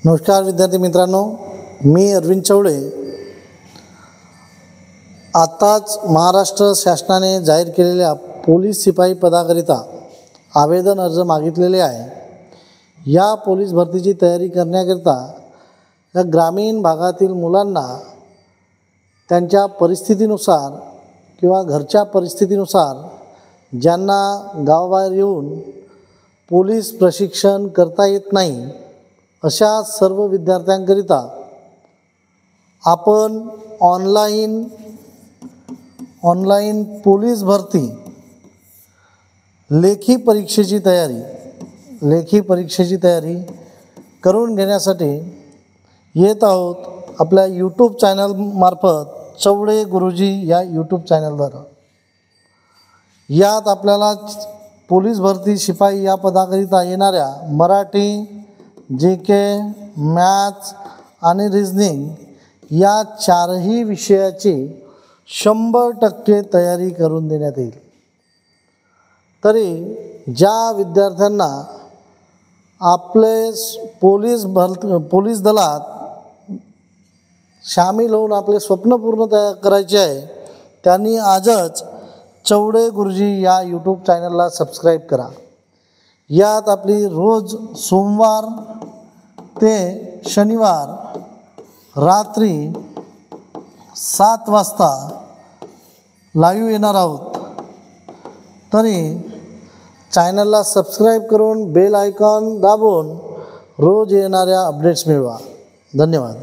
नमस्कार विद्यार्थी मित्रांनो, मी अरविंद चौडे। आताच महाराष्ट्र शासनाने जाहीर केलेल्या पोलीस शिपाई पदाकरिता आवेदन अर्ज मागितलेले आहे। या पोलीस भरतीची तयारी करण्याकरिता या ग्रामीण भागातील मुलांना त्यांच्या परिस्थितीनुसार किंवा घरच्या परिस्थितीनुसार ज्यांना गावाबाहेर येऊन पोलीस प्रशिक्षण करता येत नाही अशा सर्व विद्यार्थ्यांकरिता आपण ऑनलाइन पोलीस भरती लेखी परीक्षेची तयारी करून घेण्यासाठी येत आहोत आपल्या यूट्यूब चॅनल मार्फत चौडे गुरुजी या यूट्यूब चॅनलद्वारा। यात आपल्याला पोलीस भरती शिपाई या पदाकरिता येणाऱ्या मराठी, जीके, मॅथ्स आणि रिझनिंग या चारही विषयाची 100% तयारी करून देण्यात येईल। तरी ज्या विद्यार्थ्यांना आपले पोलीस दलात सामील होऊन आपले स्वप्न पूर्ण करायचे आहे त्यांनी आजच चौडे गुरुजी या यूट्यूब चॅनलला सबस्क्राईब करा। यात आपली रोज सोमवार ते शनिवार रात्री 7 वाजता लाईव्ह येणार आहोत। तरी चॅनलला सबस्क्राईब करून बेल आयकॉन दाबून रोज येणाऱ्या अपडेट्स मिळवा। धन्यवाद।